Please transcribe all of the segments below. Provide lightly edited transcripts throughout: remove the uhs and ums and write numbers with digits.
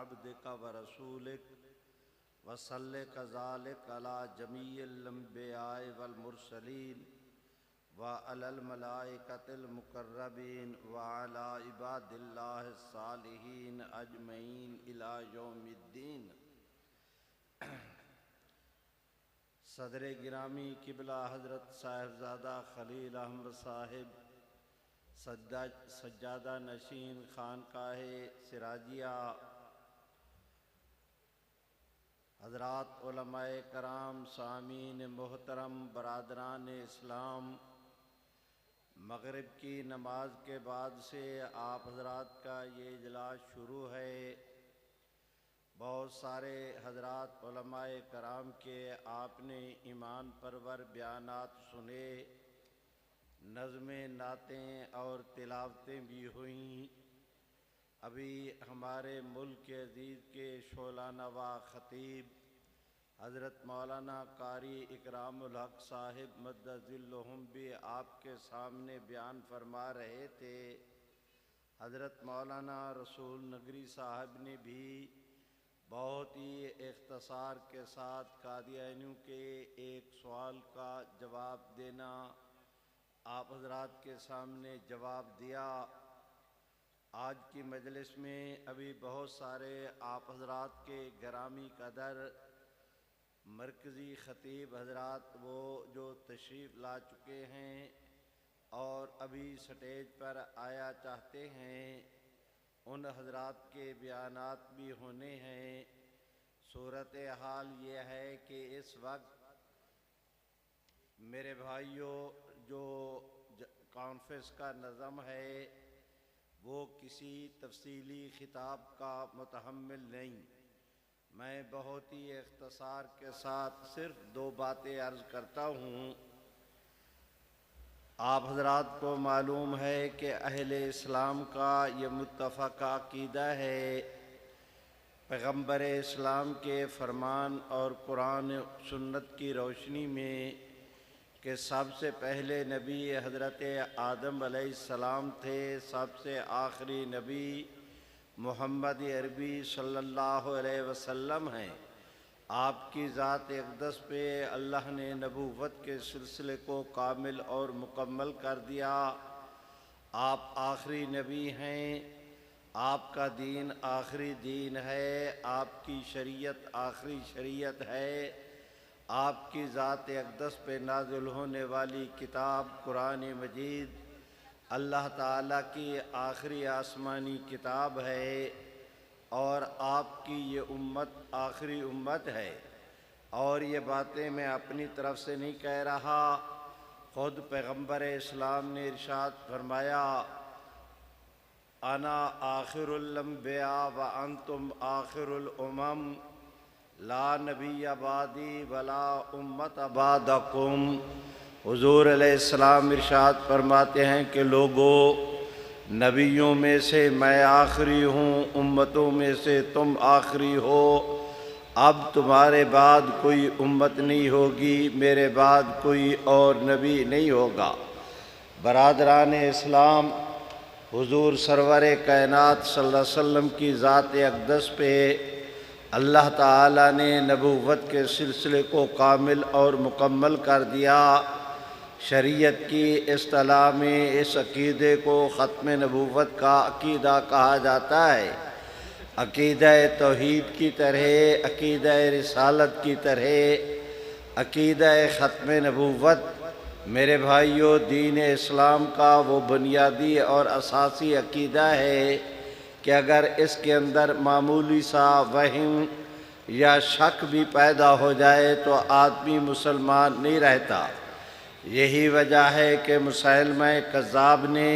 عبدک ورسولک وصلی کذالک علی جمیع الانبیاء والمرسلین وعلی الملائکۃ المقربین وعلی عباد اللہ الصالحین اجمعین الی یوم الدین۔ صدر گرامی قبلہ حضرت صاحبزادہ خلیل احمد صاحب سجادہ نشین خانقاہ سراجیہ، حضرات علماء کرام، سامعین محترم، برادران اسلام، مغرب کی نماز کے بعد سے آپ حضرات کا یہ اجلاس شروع ہے۔ بہت سارے حضرات علماء کرام کے آپ نے ایمان پرور بیانات سنے، نظمیں، نعتیں اور تلاوتیں بھی ہوئیں۔ ابھی ہمارے ملک عزیز کے شعلہ نوا خطیب حضرت مولانا قاری اکرام الحق صاحب مدد ذلہم بھی آپ کے سامنے بیان فرما رہے تھے۔ حضرت مولانا رسول نگری صاحب نے بھی بہت ہی اختصار کے ساتھ قادیانیوں کے ایک سوال کا جواب دینا آپ حضرات کے سامنے جواب دیا۔ آج کی مجلس میں ابھی بہت سارے آپ حضرات کے گرامی قدر مرکزی خطیب حضرات وہ جو تشریف لا چکے ہیں اور ابھی سٹیج پر آیا چاہتے ہیں، ان حضرات کے بیانات بھی ہونے ہیں۔ صورتحال یہ ہے کہ اس وقت میرے بھائیوں جو کانفرنس کا نظم ہے وہ کسی تفصیلی خطاب کا متحمل نہیں۔ میں بہت ہی اختصار کے ساتھ صرف 2 باتیں عرض کرتا ہوں۔ آپ حضرات کو معلوم ہے کہ اہل اسلام کا یہ متفق عقیدہ ہے، پیغمبر اسلام کے فرمان اور قرآن سنت کی روشنی میں، کہ سب سے پہلے نبی حضرت آدم علیہ السلام تھے، سب سے آخری نبی محمد عربی صلی اللہ علیہ وسلم ہیں۔ آپ کی ذات اقدس پہ اللہ نے نبوت کے سلسلے کو کامل اور مکمل کر دیا۔ آپ آخری نبی ہیں، آپ کا دین آخری دین ہے، آپ کی شریعت آخری شریعت ہے۔ آپ کی ذات اقدس پہ نازل ہونے والی کتاب قرآن مجید اللہ تعالیٰ کی آخری آسمانی کتاب ہے، اور آپ کی یہ امت آخری امت ہے۔ اور یہ باتیں میں اپنی طرف سے نہیں کہہ رہا، خود پیغمبر اسلام نے ارشاد فرمایا، انا آخر الانبیاء وانتم آخر الامم لا نبی بعدی ولا امت بعدکم۔ حضور علیہ السلام ارشاد فرماتے ہیں کہ لوگو، نبیوں میں سے میں آخری ہوں، امتوں میں سے تم آخری ہو، اب تمہارے بعد کوئی امت نہیں ہوگی، میرے بعد کوئی اور نبی نہیں ہوگا۔ برادران اسلام، حضور سرور کائنات صلی اللہ علیہ وسلم کی ذات اقدس پہ اللہ تعالیٰ نے نبوت کے سلسلے کو کامل اور مکمل کر دیا۔ شریعت کی اصطلاح میں اس عقیدے کو ختم نبوت کا عقیدہ کہا جاتا ہے۔ عقیدہ توحید کی طرح، عقیدہ رسالت کی طرح عقیدہ ختم نبوت میرے بھائیوں دین اسلام کا وہ بنیادی اور اساسی عقیدہ ہے کہ اگر اس کے اندر معمولی سا وہم یا شک بھی پیدا ہو جائے تو آدمی مسلمان نہیں رہتا۔ یہی وجہ ہے کہ مسیلمہ کذاب نے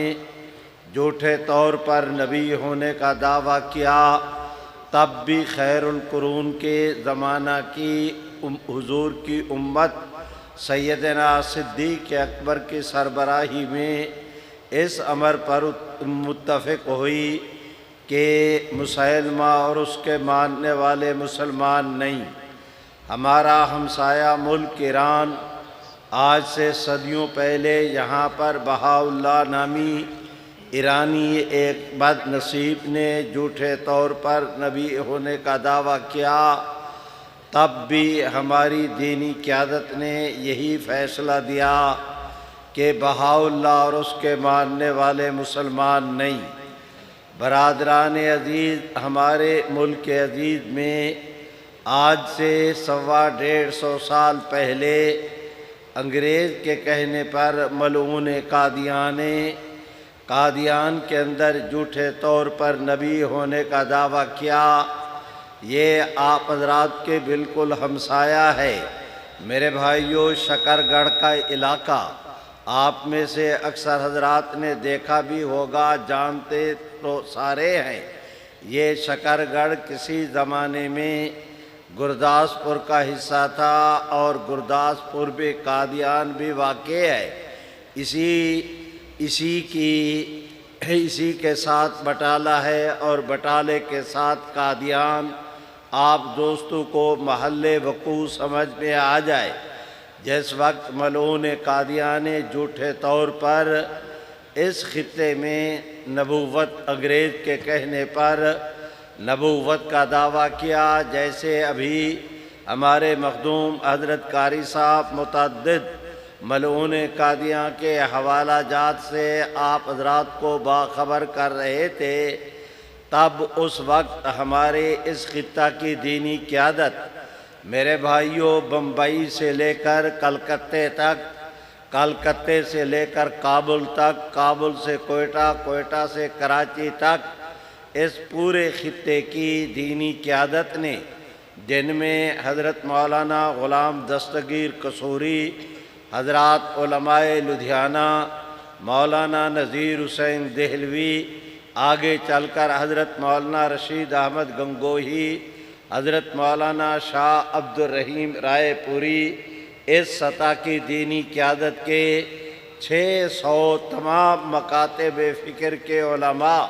جھوٹے طور پر نبی ہونے کا دعویٰ کیا، تب بھی خیر القرون کے زمانہ کی حضور کی امت سیدنا صدیق اکبر کی سربراہی میں اس امر پر متفق ہوئی کہ مسیلمہ اور اس کے ماننے والے مسلمان نہیں۔ ہمارا ہمسایہ ملک ایران آج سے صدیوں پہلے یہاں پر بہاء اللہ نامی ایرانی ایک بد نصیب نے جھوٹے طور پر نبی ہونے کا دعویٰ کیا، تب بھی ہماری دینی قیادت نے یہی فیصلہ دیا کہ بہاءاللہ اور اس کے ماننے والے مسلمان نہیں۔ برادران عزیز، ہمارے ملک عزیز میں آج سے 125 سال پہلے انگریز کے کہنے پر ملعون قادیان نے قادیان کے اندر جھوٹے طور پر نبی ہونے کا دعویٰ کیا۔ یہ آپ حضرات کے بالکل ہمسایہ ہے۔ میرے بھائیو، شکر گڑھ کا علاقہ آپ میں سے اکثر حضرات نے دیکھا بھی ہوگا، جانتے تو سارے ہیں۔ یہ شکر گڑھ کسی زمانے میں گرداسپور کا حصہ تھا اور گرداسپور بھی قادیان بھی واقع ہے۔ اسی کے ساتھ بٹالہ ہے اور بٹالے کے ساتھ قادیان۔ آپ دوستوں کو محل وقوع سمجھ میں آ جائے، جس وقت ملعون قادیان نے جھوٹے طور پر اس خطے میں نبوت، انگریز کے کہنے پر نبوت کا دعویٰ کیا، جیسے ابھی ہمارے مخدوم حضرت قاری صاحب متعدد ملعون قادیان کے حوالہ جات سے آپ حضرات کو باخبر کر رہے تھے۔ تب اس وقت ہمارے اس خطہ کی دینی قیادت، میرے بھائیوں، بمبئی سے لے کر کلکتے تک، کلکتے سے لے کر کابل تک، کابل سے کوئٹہ، کوئٹہ سے کراچی تک، اس پورے خطے کی دینی قیادت نے، جن میں حضرت مولانا غلام دستگیر قصوری، حضرات علماء لدھیانہ، مولانا نذیر حسین دہلوی، آگے چل کر حضرت مولانا رشید احمد گنگوہی، حضرت مولانا شاہ عبد الرحیم رائے پوری، اس سطح کی دینی قیادت کے 600 تمام مکاتب فکر کے علماء،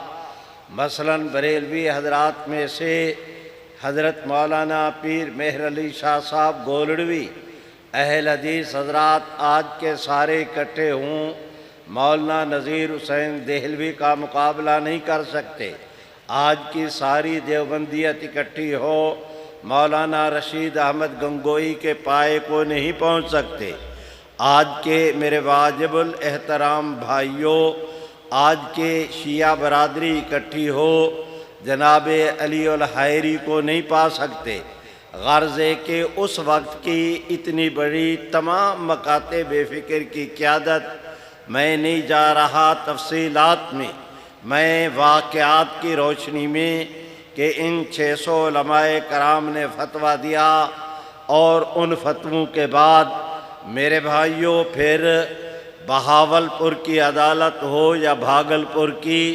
مثلاً بریلوی حضرات میں سے حضرت مولانا پیر مہر علی شاہ صاحب گولڑوی، اہل حدیث حضرات آج کے سارے اکٹھے ہوں، مولانا نذیر حسین دہلوی کا مقابلہ نہیں کر سکتے۔ آج کی ساری دیوبندیت اکٹھی ہو، مولانا رشید احمد گنگوئی کے پائے کو نہیں پہنچ سکتے۔ آج کے میرے واجب الاحترام بھائیوں، آج کے شیعہ برادری اکٹھی ہو، جناب علی الحائری کو نہیں پا سکتے۔ غرض ہے کہ اس وقت کی اتنی بڑی تمام مکاتب فکر کی قیادت، میں نہیں جا رہا تفصیلات میں، میں واقعات کی روشنی میں کہ ان 600 علماء کرام نے فتویٰ دیا، اور ان فتووں کے بعد میرے بھائیوں پھر بہاولپور کی عدالت ہو یا بھاگلپور کی،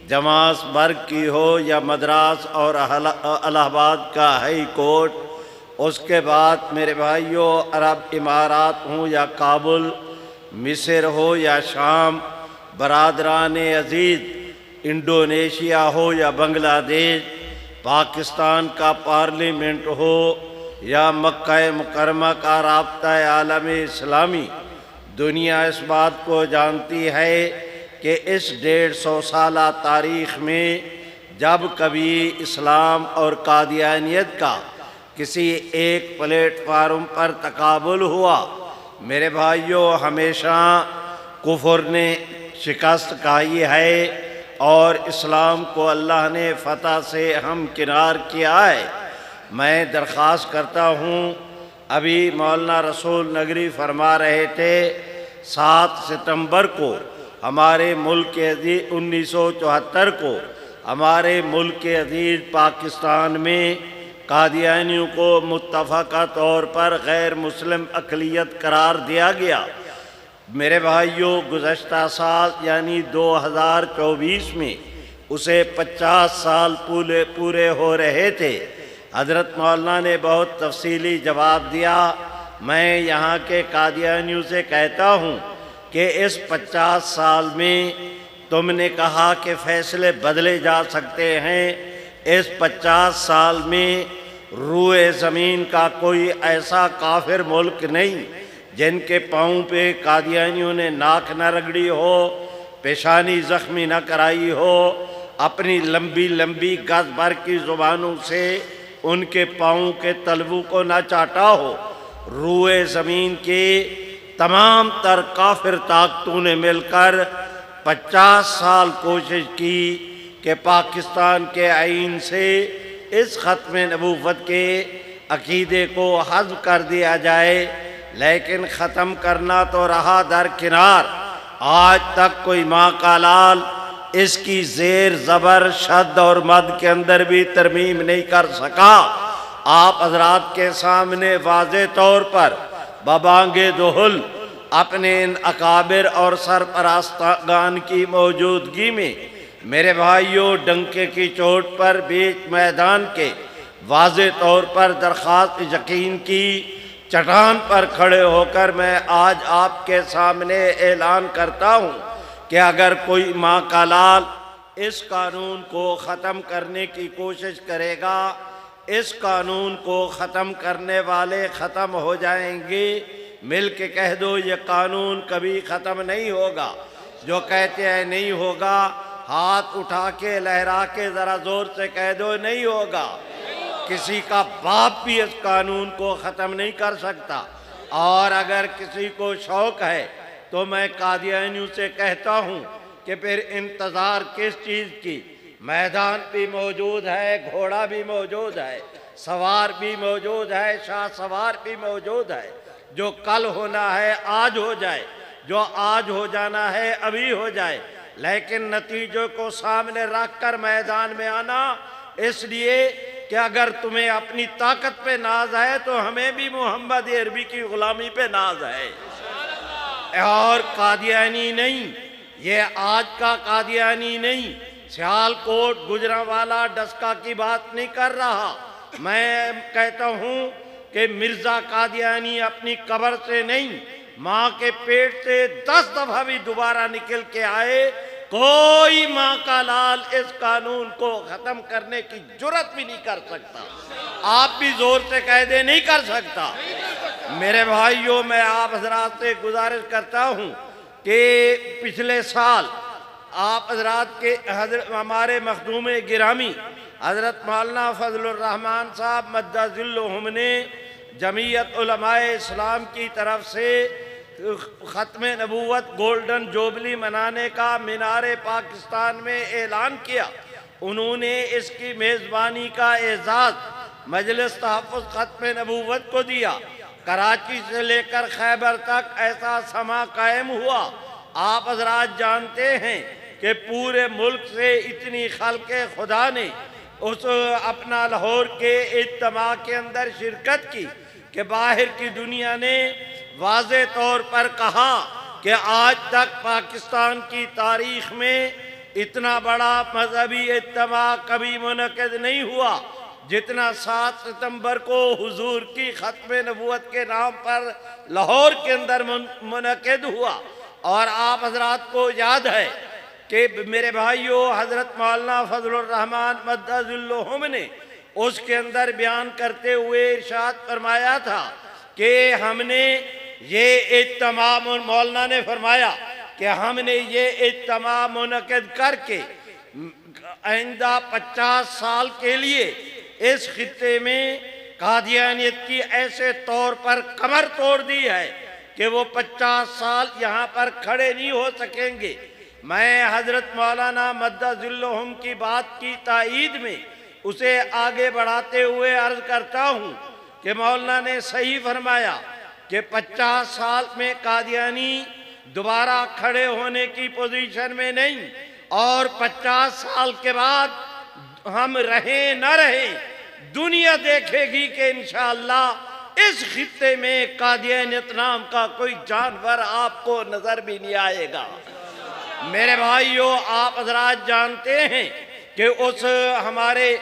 جماس برگ کی ہو یا مدراس اور الہ آباد کا ہائی کورٹ، اس کے بعد میرے بھائیوں عرب امارات ہوں یا کابل، مصر ہو یا شام، برادران عزیز انڈونیشیا ہو یا بنگلہ دیش، پاکستان کا پارلیمنٹ ہو یا مکہ مکرمہ کا رابطہ عالم اسلامی، دنیا اس بات کو جانتی ہے کہ اس 150 سالہ تاریخ میں جب کبھی اسلام اور قادیانیت کا کسی ایک پلیٹ فارم پر تقابل ہوا، میرے بھائیوں، ہمیشہ کفر نے شکست کھائی ہے اور اسلام کو اللہ نے فتح سے ہمکنار کیا ہے۔ میں درخواست کرتا ہوں، ابھی مولانا رسول نگری فرما رہے تھے 7 ستمبر کو ہمارے ملک عزیز 1974 کو ہمارے ملک عزیز پاکستان میں قادیانیوں کو متفقہ طور پر غیر مسلم اقلیت قرار دیا گیا۔ میرے بھائیوں، گزشتہ سال یعنی 2024 میں اسے 50 سال پورے ہو رہے تھے۔ حضرت مولانا نے بہت تفصیلی جواب دیا۔ میں یہاں کے قادیانیوں سے کہتا ہوں کہ اس 50 سال میں تم نے کہا کہ فیصلے بدلے جا سکتے ہیں، اس 50 سال میں روئے زمین کا کوئی ایسا کافر ملک نہیں جن کے پاؤں پہ قادیانیوں نے ناک نہ رگڑی ہو، پیشانی زخمی نہ کرائی ہو، اپنی لمبی لمبی گز بھر کی زبانوں سے ان کے پاؤں کے تلووں کو نہ چاٹا ہو۔ روئے زمین کے تمام تر کافر طاقتوں نے مل کر 50 سال کوشش کی کہ پاکستان کے آئین سے اس ختم نبوت کے عقیدے کو حذف کر دیا جائے، لیکن ختم کرنا تو رہا درکنار۔ آج تک کوئی ماں کا لال اس کی زیر زبر شد اور مد کے اندر بھی ترمیم نہیں کر سکا۔ آپ حضرات کے سامنے واضح طور پر ببانگ دہل اپنے ان اکابر اور سرپرستان کی موجودگی میں میرے بھائیوں ڈنکے کی چوٹ پر بیچ میدان کے واضح طور پر درخواست یقین کی چٹان پر کھڑے ہو کر میں آج آپ کے سامنے اعلان کرتا ہوں کہ اگر کوئی ماں کا لال اس قانون کو ختم کرنے کی کوشش کرے گا، اس قانون کو ختم کرنے والے ختم ہو جائیں گے۔ مل کے کہہ دو یہ قانون کبھی ختم نہیں ہوگا۔ جو کہتے ہیں نہیں ہوگا، ہاتھ اٹھا کے لہرا کے ذرا زور سے کہہ دو نہیں ہوگا۔ کسی کا باپ بھی اس قانون کو ختم نہیں کر سکتا۔ اور اگر کسی کو شوق ہے تو میں قادیانیوں سے کہتا ہوں کہ پھر انتظار کس چیز کی؟ میدان بھی موجود ہے، گھوڑا بھی موجود ہے، سوار بھی موجود ہے، شاہ سوار بھی موجود ہے۔ جو کل ہونا ہے آج ہو جائے، جو آج ہو جانا ہے ابھی ہو جائے، لیکن نتیجوں کو سامنے رکھ کر میدان میں آنا، اس لیے کہ اگر تمہیں اپنی طاقت پہ ناز ہے تو ہمیں بھی محمد عربی کی غلامی پہ ناز ہے۔ اور قادیانی نہیں، یہ آج کا قادیانی نہیں، سیالکوٹ گجرانوالہ ڈسکا کی بات نہیں کر رہا۔ میں کہتا ہوں کہ مرزا قادیانی اپنی قبر سے نہیں، ماں کے پیٹ سے 10 دفعہ بھی دوبارہ نکل کے آئے، کوئی ماں کا لال اس قانون کو ختم کرنے کی جرات بھی نہیں کر سکتا۔ آپ بھی زور سے کہہ دیں نہیں کر سکتا۔ میرے بھائیوں میں آپ حضرات سے گزارش کرتا ہوں کہ پچھلے سال آپ حضرات کے ہمارے مخدوم گرامی حضرت مولانا فضل الرحمن صاحب مدہ ذلہم نے جمعیت علماء اسلام کی طرف سے ختم نبوت گولڈن جوبلی منانے کا مینار پاکستان میں اعلان کیا۔ انہوں نے اس کی میزبانی کا اعزاز مجلس تحفظ ختم نبوت کو دیا۔ کراچی سے لے کر خیبر تک ایسا سما قائم ہوا۔ آپ حضرات جانتے ہیں کہ پورے ملک سے اتنی خلق خدا نے اس اپنا لاہور کے اجتماع کے اندر شرکت کی کہ باہر کی دنیا نے واضح طور پر کہا کہ آج تک پاکستان کی تاریخ میں اتنا بڑا مذہبی اجتماع کبھی منعقد نہیں ہوا جتنا 7 ستمبر کو حضور کی ختم نبوت کے نام پر لاہور کے اندر منعقد ہوا۔ اور آپ حضرات کو یاد ہے کہ میرے بھائیوں حضرت مولانا فضل الرحمن مدہ ذلہم نے اس کے اندر بیان کرتے ہوئے ارشاد فرمایا تھا کہ ہم نے یہ اجتماع، مولانا نے فرمایا کہ ہم نے یہ اجتماع منعقد کر کے آئندہ 50 سال کے لیے اس خطے میں قادیانیت کی ایسے طور پر کمر توڑ دی ہے کہ وہ 50 سال یہاں پر کھڑے نہیں ہو سکیں گے۔ میں حضرت مولانا مدہ ذلہم کی بات کی تائید میں اسے آگے بڑھاتے ہوئے عرض کرتا ہوں کہ مولانا نے صحیح فرمایا کہ 50 سال میں قادیانی دوبارہ کھڑے ہونے کی پوزیشن میں نہیں، اور 50 سال کے بعد ہم رہیں نہ رہیں دنیا دیکھے گی کہ انشاءاللہ اس خطے میں قادیانیت نام کا کوئی جانور آپ کو نظر بھی نہیں آئے گا۔ میرے بھائیوں آپ حضرات جانتے ہیں کہ اس ہمارے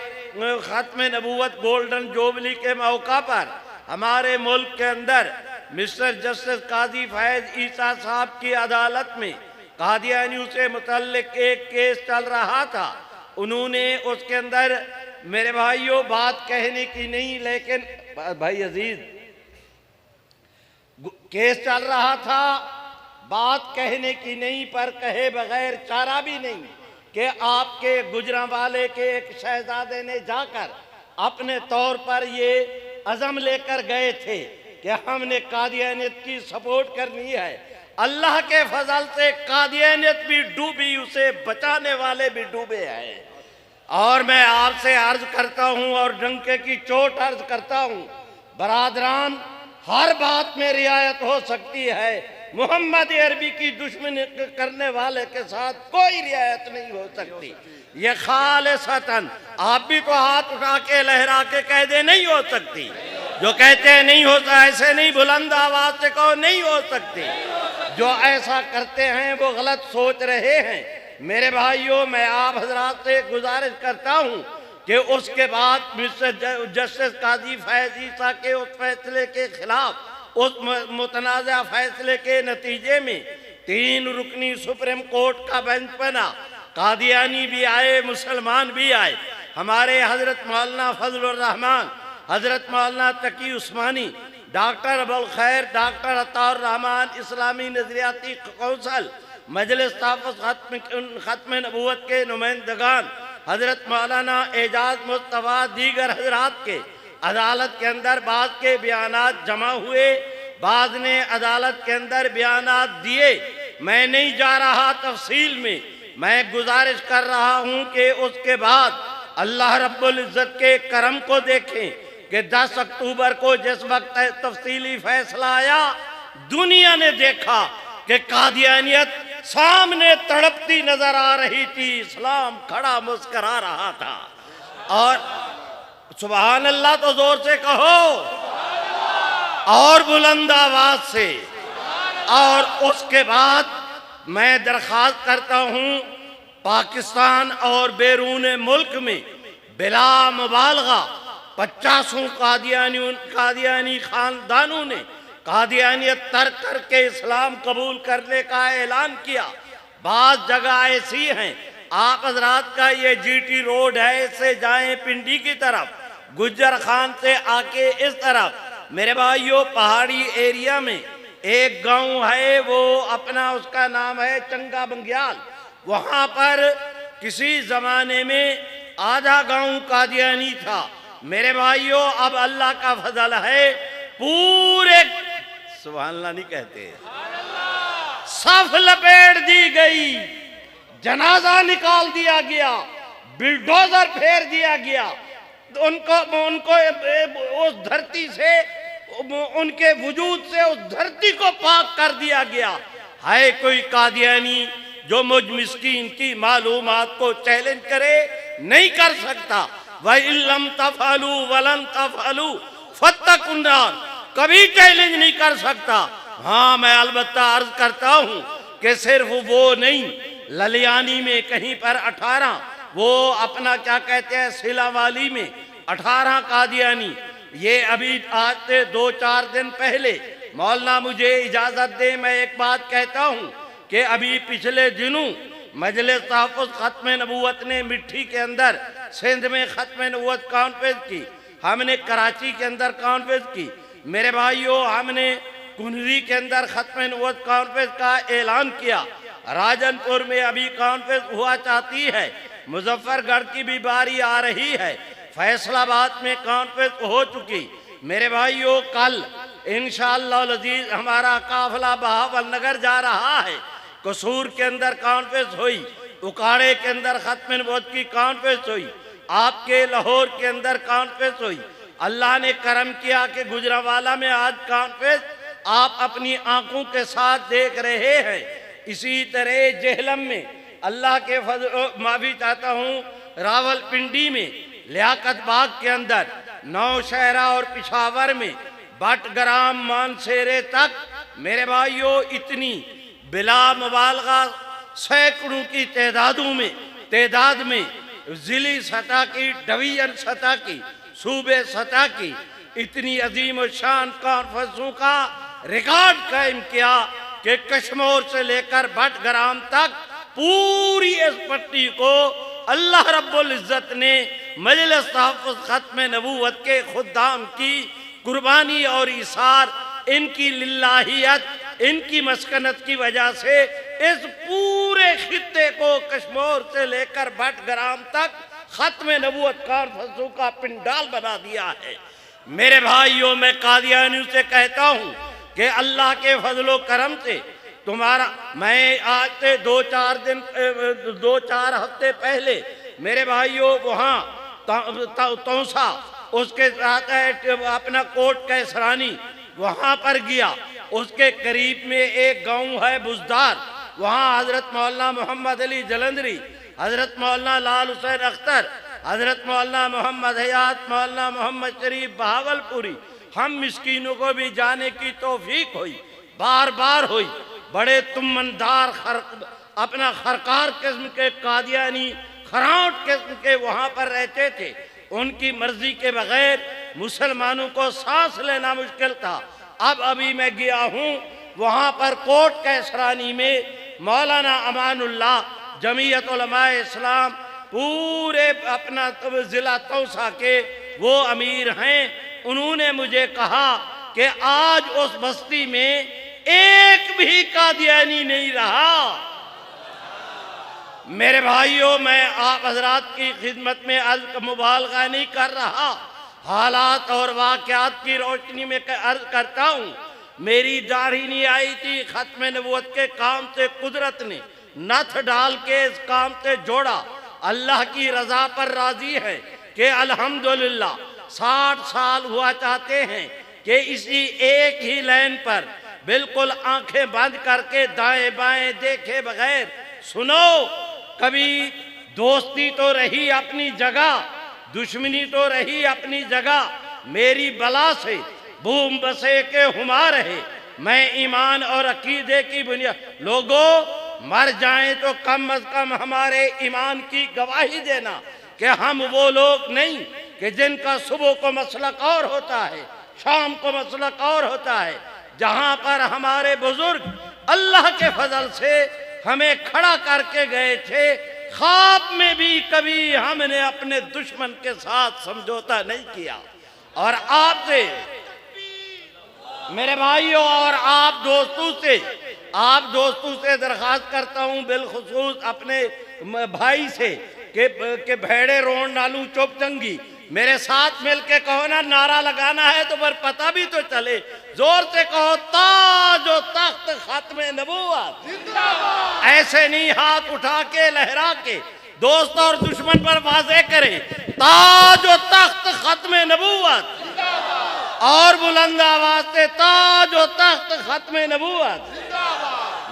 ختم نبوت گولڈن جوبلی کے موقع پر ہمارے ملک کے اندر مسٹر جسٹس قاضی فیض عیسیٰ صاحب کی عدالت میں قادیانیوں سے متعلق ایک کیس چل رہا تھا۔ انہوں نے اس کے اندر میرے بھائیوں بات کہنے کی نہیں، لیکن بھائی عزیز کیس چل رہا تھا بات کہنے کی نہیں پر کہے بغیر چارہ بھی نہیں کہ آپ کے گجرانوالے کے ایک شہزادے نے جا کر اپنے طور پر یہ عزم لے کر گئے تھے کہ ہم نے قادیانیت کی سپورٹ کرنی ہے۔ اللہ کے فضل سے قادیانیت بھی ڈوبی، اسے بچانے والے بھی ڈوبے ہیں۔ اور میں آپ سے عرض کرتا ہوں اور ڈنکے کی چوٹ عرض کرتا ہوں، برادران ہر بات میں رعایت ہو سکتی ہے، محمد عربی کی دشمنی کرنے والے کے ساتھ کوئی رعایت نہیں ہو سکتی۔ یہ خالصتاً آپ بھی تو ہاتھ اٹھا کے لہرا کے کہہ دے نہیں ہو سکتی، جو کہتے ہیں نہیں ہوتا ایسے نہیں، بلند آواز سے کہو نہیں ہو سکتی۔ جو ایسا کرتے ہیں وہ غلط سوچ رہے ہیں۔ میرے بھائیوں، میں آپ حضرات سے گزارش کرتا ہوں کہ اس کے بعد جسٹس قاضی فیض عیسیٰ کے اس فیصلے کے خلاف، اس متنازع فیصلے کے نتیجے میں 3 رکنی سپریم کورٹ کا بینچ بنا، قادیانی بھی آئے، مسلمان بھی آئے، ہمارے حضرت مولانا فضل الرحمان، حضرت مولانا تقی عثمانی، ڈاکٹر ابوالخیر، ڈاکٹر عطا الرحمان، اسلامی نظریاتی کونسل، مجلس تحفظ ختم نبوت کے نمائندگان، حضرت مولانا اعجاز مصطفیٰ، دیگر حضرات کے عدالت کے اندر بعض کے بیانات جمع ہوئے، بعض نے عدالت کے اندر بیانات دیے۔ میں نہیں جا رہا تفصیل میں گزارش کر رہا ہوں کہ اس کے بعد اللہ رب العزت کے کرم کو دیکھیں کہ 10 اکتوبر کو جس وقت تفصیلی فیصلہ آیا، دنیا نے دیکھا کہ قادیانیت سامنے تڑپتی نظر آ رہی تھی، اسلام کھڑا مسکرا رہا تھا۔ اور سبحان اللہ تو زور سے کہو، اور بلند آواز سے۔ اور اس کے بعد میں درخواست کرتا ہوں، پاکستان اور بیرون ملک میں بلا مبالغہ 50 قادیانی خاندانوں نے قادیانیت ترک کر کے اسلام قبول کرنے کا اعلان کیا۔ بعض جگہ ایسی ہیں، آپ حضرات کا یہ جی ٹی روڈ ہے، اس سے جائیں پنڈی کی طرف، گجر خان سے آ کے اس طرف، میرے بھائیوں پہاڑی ایریا میں ایک گاؤں ہے، وہ اپنا اس کا نام ہے چنگا بنگیال۔ وہاں پر کسی زمانے میں آدھا گاؤں قادیانی تھا۔ میرے بھائیوں اب اللہ کا فضل ہے، پورے سبحان اللہ نہیں کہتے، صف لپیٹ دی گئی، جنازہ نکال دیا گیا، بلڈوزر پھیر دیا گیا، ان کو اس دھرتی سے، ان کے وجود سے اس دھرتی کو پاک کر دیا گیا۔ ہے کوئی قادیانی جو مجھ مسکین کی معلومات کو چیلنج کرے؟ نہیں کر سکتا۔ وَإِن لَمْ تَفْعَلُوا وَلَن تَفْعَلُوا فَاتَّقُوا النَّارَ، کبھی چیلنج نہیں کر سکتا۔ ہاں میں البتہ عرض کرتا ہوں کہ صرف وہ نہیں، للیانی میں کہیں پر 18، وہ اپنا کیا کہتے ہیں سلا والی میں 18 قادیانی۔ یہ ابھی آج سے 2-4 دن پہلے، مولانا مجھے اجازت دے میں ایک بات کہتا ہوں کہ ابھی پچھلے دنوں مجلس تحفظ ختم نبوت نے مٹھی کے اندر سندھ میں ختم نبوت کانفرنس کی، ہم نے کراچی کے اندر کانفرنس کی۔ میرے بھائیوں ہم نے کنری کے اندر ختم نبوت کانفرنس کا اعلان کیا، راجن پور میں ابھی کانفرنس ہوا چاہتی ہے، مظفر گڑھ کی بھی باری آ رہی ہے، فیصل آباد میں کانفرنس ہو چکی۔ میرے بھائیوں کل انشاءاللہ العزیز ہمارا قافلہ بہاول نگر جا رہا ہے، قصور کے اندر کانفرنس ہوئی، اکاڑے کے اندر ختم نبوت کی کانفرنس ہوئی، آپ کے لاہور کے اندر کانفرنس ہوئی۔ اللہ نے کرم کیا کہ گجرانوالہ میں آج کانفرنس آپ اپنی آنکھوں کے ساتھ دیکھ رہے ہیں۔ اسی طرح جہلم میں اللہ کے فضل، معافی چاہتا ہوں، راول پنڈی میں، لیاقت باغ کے اندر، نوشہرہ اور پشاور میں، بٹ گرام مانسیرے تک، میرے بھائیوں اتنی بلا مبالغہ سینکڑوں کی تعداد میں ضلعی سطح کی، ڈویژن سطح کی، صوبے سطح کی اتنی عظیم الشان کانفرنسوں کا ریکارڈ قائم کیا کہ کشمور سے لے کر بٹ گرام تک پوری اس پٹی کو اللہ رب العزت نے مجلس تحفظ ختم نبوت کے خدام کی قربانی اور ایثار، ان کی للہیت ان کی مسکنت کی وجہ سے اس پورے خطے کو کشمیر سے لے کر بٹ گرام تک ختم نبوت کانفرنسوں کا پنڈال بنا دیا ہے۔ میرے بھائیوں، میں قادیانیوں سے کہتا ہوں کہ اللہ کے فضل و کرم سے میں آج سے دو چار ہفتے پہلے میرے بھائیوں وہاں تونسا، اس کے ساتھ اپنا کوٹ کیسرانی، وہاں پر گیا۔ اس کے قریب میں ایک گاؤں ہے بزدار، وہاں حضرت مولانا محمد علی جلندری، حضرت مولانا لال حسین اختر، حضرت مولانا محمد حیات، مولانا محمد شریف بہاول پوری، ہم مسکینوں کو بھی جانے کی توفیق ہوئی، بار بار ہوئی۔ بڑے تمندار اپنا خرکار قسم کے قادیانی، خراؤٹ قسم کے وہاں پر رہتے تھے۔ ان کی مرضی کے بغیر مسلمانوں کو سانس لینا مشکل تھا۔ اب ابھی میں گیا ہوں وہاں پر کوٹ کیسرانی میں مولانا امان اللہ جمعیت علماء اسلام پورے اپنا ضلع توسا کے وہ امیر ہیں۔ انہوں نے مجھے کہا کہ آج اس بستی میں ایک بھی قادیانی نہیں رہا۔ میرے بھائیوں، میں آپ حضرات کی خدمت میں مبالغہ نہیں کر رہا، حالات اور واقعات کی روشنی میں عرض کرتا ہوں۔ میری داڑھی نہیں آئی تھی، ختم نبوت کے کام سے قدرت نے نتھ ڈال کے اس کام سے جوڑا۔ اللہ کی رضا پر راضی ہے کہ الحمدللہ 60 سال ہوا چاہتے ہیں کہ اسی ایک ہی لائن پر بالکل آنکھیں بند کر کے دائیں بائیں دیکھے بغیر سنو۔ کبھی دوستی تو رہی اپنی جگہ، دشمنی تو رہی اپنی جگہ، میری بلا سے بوم بسے کے ہما رہے۔ میں ایمان اور عقیدے کی بنیاد، لوگوں مر جائیں تو کم از کم ہمارے ایمان کی گواہی دینا کہ ہم وہ لوگ نہیں کہ جن کا صبح کو مسلک اور ہوتا ہے، شام کو مسلک اور ہوتا ہے۔ جہاں پر ہمارے بزرگ اللہ کے فضل سے ہمیں کھڑا کر کے گئے تھے، خواب میں بھی کبھی ہم نے اپنے دشمن کے ساتھ سمجھوتا نہیں کیا۔ اور آپ سے میرے بھائیوں اور آپ دوستوں سے درخواست کرتا ہوں، بالخصوص اپنے بھائی سے کہ بھیڑے روڑ نالو چوپ چنگی، میرے ساتھ مل کے کہو نا، نعرہ لگانا ہے تو پر پتہ بھی تو چلے، زور سے کہو تاج و تخت ختم نبوت۔ ایسے نہیں ہاتھ اٹھا کے لہرا کے، دوست اور دشمن پر واضح کریں، تاج و تخت ختم نبوت، اور بلند آواز سے تاج و تخت ختم نبوت۔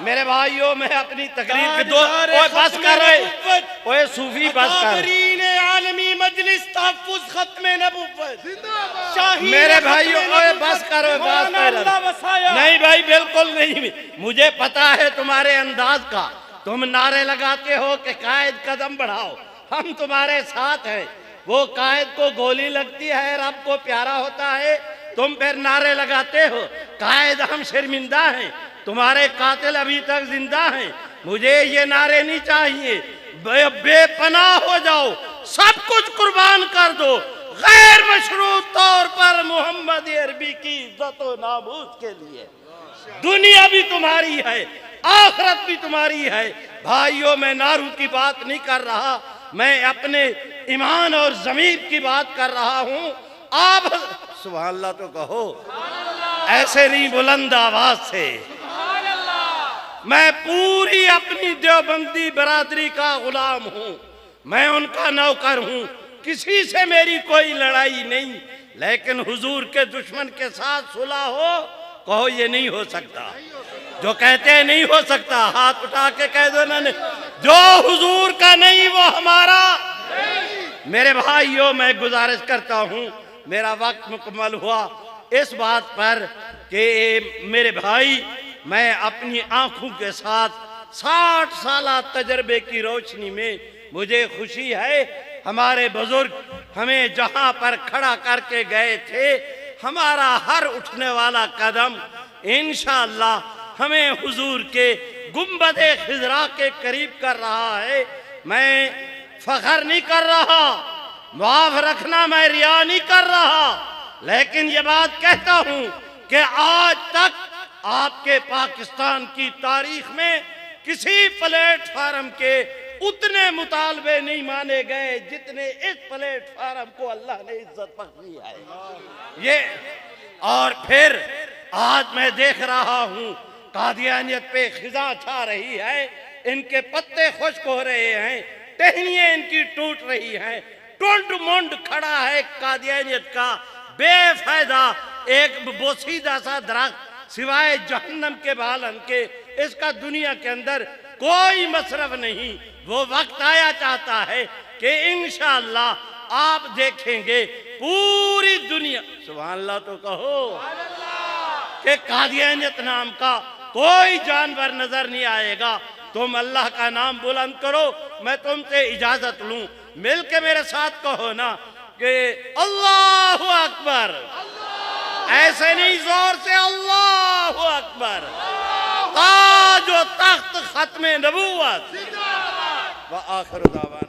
میرے بھائیوں، میں اپنی تقریر کے بس کر رہے، اوے صوفی بس کر رہے، عالمی مجلس تحفظ ختم نبوت، میرے بھائیوں اوے بس کرو، بس کرو۔ نہیں بھائی، بالکل نہیں، مجھے پتا ہے تمہارے انداز کا، تم نعرے لگاتے ہو کہ قائد قدم بڑھاؤ، ہم تمہارے ساتھ ہیں۔ وہ قائد کو گولی لگتی ہے، رب کو پیارا ہوتا ہے، تم پھر نعرے لگاتے ہو قائد ہم شرمندہ ہیں، تمہارے قاتل ابھی تک زندہ ہیں۔ مجھے یہ نعرے نہیں چاہیے، بے پناہ ہو جاؤ، سب کچھ قربان کر دو غیر مشروط طور پر محمد عربی کی عزت و ناموس کے لیے۔ دنیا بھی تمہاری ہے، آخرت بھی تمہاری ہے۔ بھائیوں، میں نعروں کی بات نہیں کر رہا، میں اپنے ایمان اور ضمیر کی بات کر رہا ہوں۔ آپ سبحان اللہ تو کہو، ایسے نہیں بلند آواز سے۔ میں پوری اپنی دیوبندی برادری کا غلام ہوں، میں ان کا نوکر ہوں، کسی سے میری کوئی لڑائی نہیں، لیکن حضور کے دشمن کے ساتھ صلح ہو، کہو یہ نہیں ہو سکتا۔ جو کہتے ہیں نہیں ہو سکتا، ہاتھ اٹھا کے کہہ دو نا، جو حضور کا نہیں وہ ہمارا۔ میرے بھائیوں، میں گزارش کرتا ہوں، میرا وقت مکمل ہوا، اس بات پر کہ میرے بھائی، میں اپنی آنکھوں کے ساتھ 60 سالہ تجربے کی روشنی میں مجھے خوشی ہے، ہمارے بزرگ ہمیں جہاں پر کھڑا کر کے گئے تھے، ہمارا ہر اٹھنے والا قدم انشاءاللہ ہمیں حضور کے گنبد خضرا کے قریب کر رہا ہے۔ میں فخر نہیں کر رہا، معاف رکھنا، میں ریا نہیں کر رہا، لیکن یہ بات کہتا ہوں کہ آج تک آپ کے پاکستان کی تاریخ میں کسی پلیٹ فارم کے اتنے مطالبے نہیں مانے گئے جتنے اس پلیٹ فارم کو اللہ نے عزت بخشی ہے یہ۔ اور پھر آج میں دیکھ رہا ہوں قادیانیت پہ خزاں چھا رہی ہے، ان کے پتے خشک ہو رہے ہیں، ٹہنیاں ان کی ٹوٹ رہی ہیں، ٹونڈ مونڈ کھڑا ہے قادیانیت کا بے فائدہ ایک بوسیدہ سا درخت سوائے جہنم کے بالن کے، اس کا دنیا کے اندر کوئی مصرف نہیں۔ وہ وقت آیا چاہتا ہے کہ انشاءاللہ آپ دیکھیں گے پوری دنیا، سبحان اللہ تو کہو، کہ قادیانیت نام کا کوئی جانور نظر نہیں آئے گا۔ تم اللہ کا نام بلند کرو، میں تم سے اجازت لوں، مل کے میرے ساتھ کہو نا کہ اللہ اکبر، ایسے نہیں زور سے، اللہ اکبر، تاج و تخت ختم نبوت، وآخر دعوانا